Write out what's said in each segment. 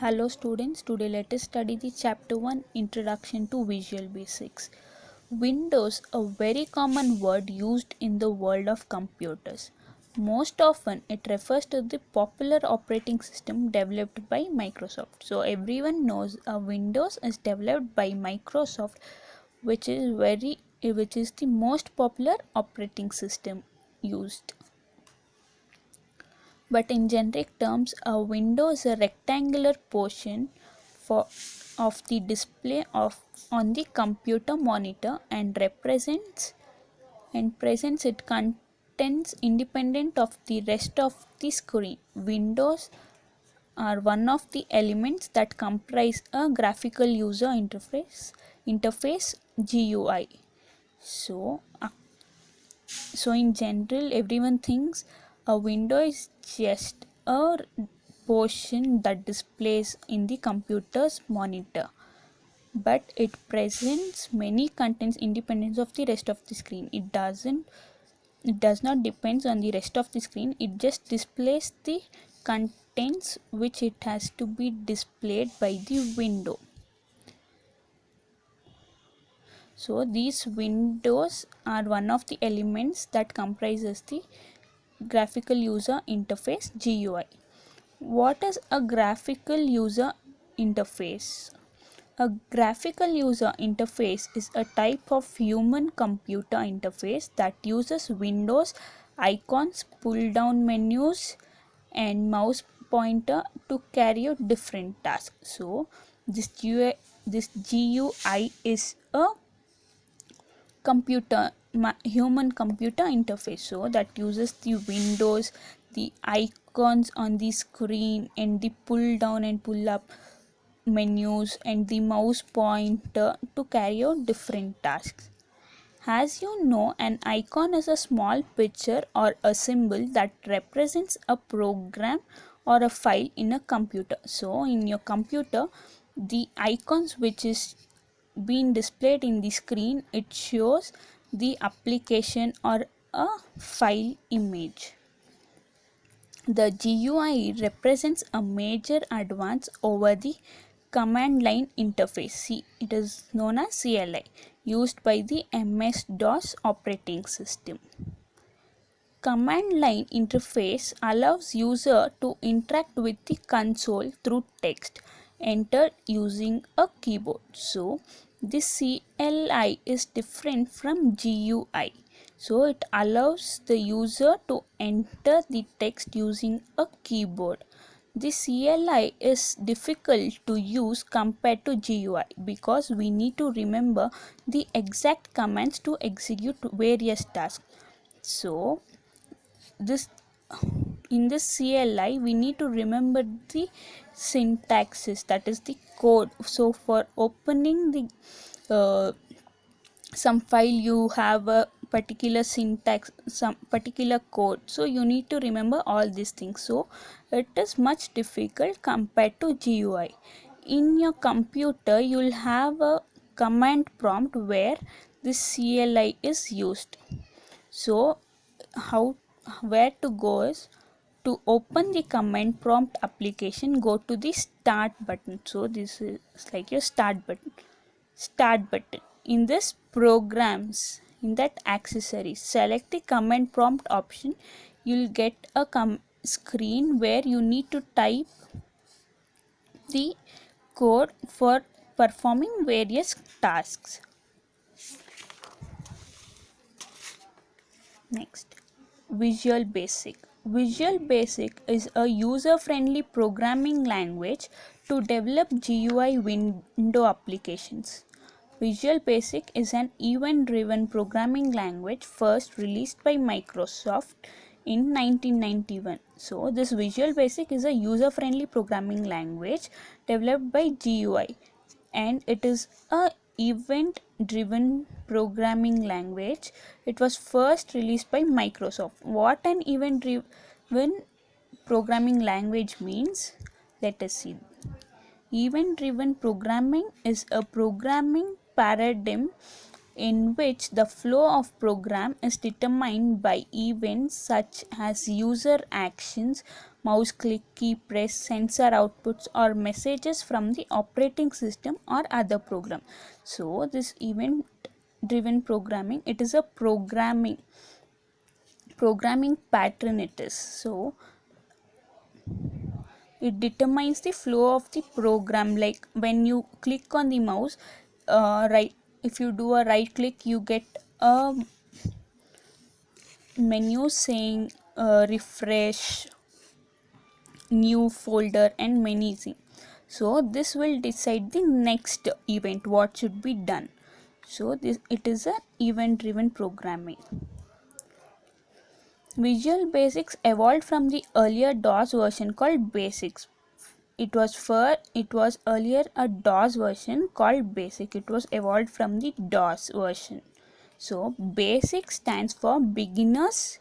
Hello students, today let us study the chapter 1 Introduction to Visual Basics. Windows, a very common word used in the world of computers. Most often it refers to the popular operating system developed by Microsoft. So everyone knows a Windows is developed by Microsoft, which is the most popular operating system used. But in generic terms, a window is a rectangular portion for, of the display on the computer monitor and presents its contents independent of the rest of the screen. Windows are one of the elements that comprise a graphical user interface GUI. So, so in general, everyone thinks a window is just a portion that displays in the computer's monitor, but it presents many contents independent of the rest of the screen. It does not depends on the rest of the screen. It just displays the contents which it has to be displayed by the window. So these windows are one of the elements that comprises the graphical user interface GUI. What is a graphical user interface? A graphical user interface is a type of human computer interface that uses windows, icons, pull down menus, and mouse pointer to carry out different tasks. So this GUI is a human computer interface, so that uses the windows, the icons on the screen, and the pull down and pull up menus and the mouse pointer to carry out different tasks. As you know, an icon is a small picture or a symbol that represents a program or a file in a computer. So in your computer, the icons which is being displayed in the screen, it shows the application or a file image. The GUI represents a major advance over the command line interface. See, it is known as CLI, used by the MS-DOS operating system. Command line interface allows user to interact with the console through text entered using a keyboard. So this CLI is different from GUI. So it allows the user to enter the text using a keyboard. The CLI is difficult to use compared to GUI because we need to remember the exact commands to execute various tasks. So this in this CLI we need to remember the syntaxes, that is the code. So for opening the some file, you have a particular syntax, some particular code, so you need to remember all these things. So it is much difficult compared to GUI. In your computer you will have a command prompt where this CLI is used. So how where to go is, to open the command prompt application, go to the start button. So this is like your start button. In this programs, in that accessories, select the command prompt option. You'll get a screen where you need to type the code for performing various tasks. Next, Visual Basic. Visual Basic is a user-friendly programming language to develop GUI window applications. Visual Basic is an event-driven programming language first released by Microsoft in 1991. So this Visual Basic is a user-friendly programming language developed by GUI, and it is a event driven programming language. It was first released by Microsoft. What an event driven programming language means, let us see. Event driven programming is a programming paradigm in which the flow of program is determined by events such as user actions, mouse click, key press, sensor outputs, or messages from the operating system or other program. So this event driven programming, it is a programming pattern it is. So it determines the flow of the program. Like when you click on the mouse, right, if you do a right click, you get a menu saying refresh, new folder, and many things. So this will decide the next event what should be done. So this, it is a event driven programming. Visual Basics evolved from the earlier DOS version called Basics. It was earlier a DOS version called Basic. It was evolved from the DOS version. So Basic stands for Beginners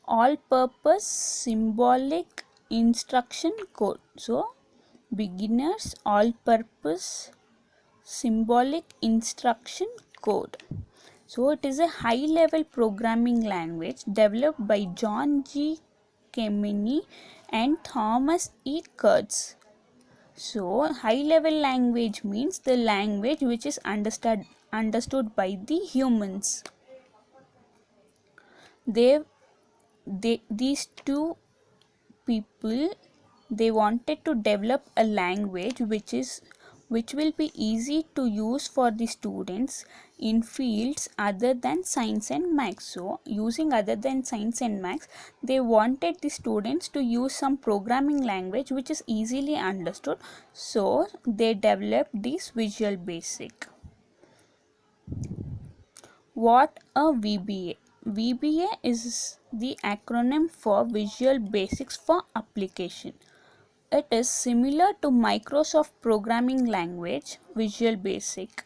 All Purpose Symbolic Instruction Code. So Beginners All Purpose Symbolic Instruction Code. So it is a high level programming language developed by John G. Kemeny and Thomas E. Kurtz. So high level language means the language which is understood by the humans. These two people, they wanted to develop a language which will be easy to use for the students in fields other than science and maths. So using other than science and maths, they wanted the students to use some programming language which is easily understood. So they developed this Visual Basic. What a VBA? VBA is the acronym for Visual Basics for Application. It is similar to Microsoft programming language Visual Basic.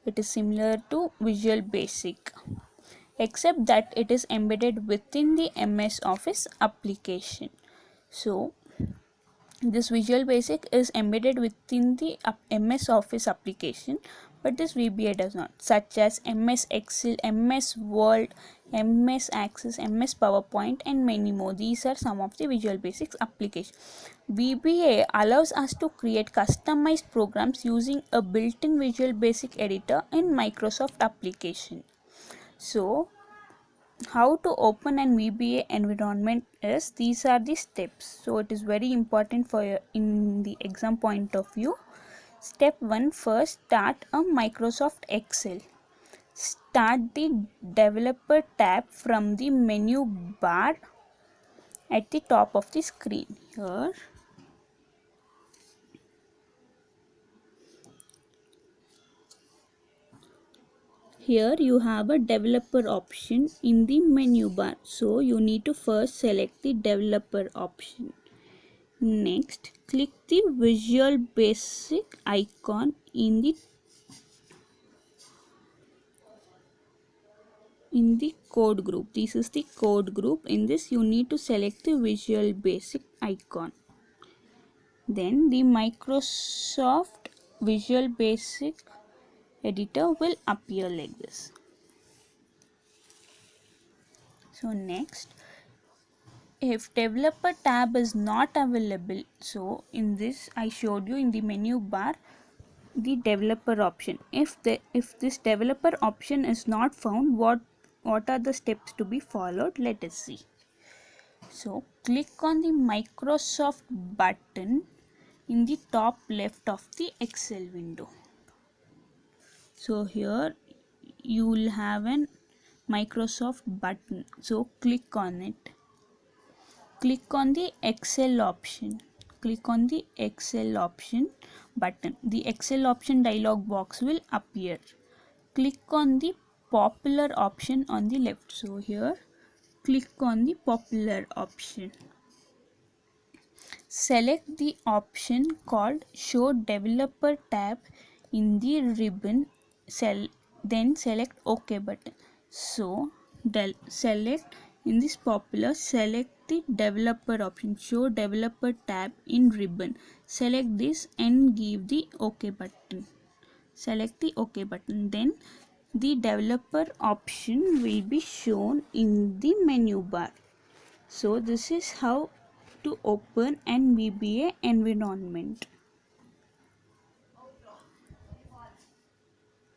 It is similar to Visual Basic, except that it is embedded within the MS Office application. So this Visual Basic is embedded within the MS Office application, but this VBA does not, such as MS Excel, MS Word, MS Access, MS PowerPoint, and many more. These are some of the Visual Basics applications. VBA allows us to create customized programs using a built-in Visual Basic editor in Microsoft application. So how to open an VBA environment is, these are the steps. So it is very important for your, in the exam point of view. Step 1, first start a Microsoft Excel. Start the developer tab from the menu bar at the top of the screen. Here you have a developer option in the menu bar. So you need to first select the developer option. Next, click the Visual Basic icon in the code group. This is the code group. In this you need to select the Visual Basic icon. Then the Microsoft Visual Basic editor will appear like this. So next, if developer tab is not available, so in this I showed you in the menu bar the developer option. If this developer option is not found, what are the steps to be followed? Let us see. So click on the Microsoft button in the top left of the Excel window. So here you will have an Microsoft button. So click on it. Click on the Excel option. Click on the Excel option button. The Excel option dialog box will appear. Click on the popular option on the left. So here click on the popular option. Select the option called Show Developer tab in the ribbon. Then select OK button. So select in this popular, select the developer option, Show Developer tab in ribbon. Select this and give the OK button. Select the OK button. Then the developer option will be shown in the menu bar. So this is how to open and VBA environment.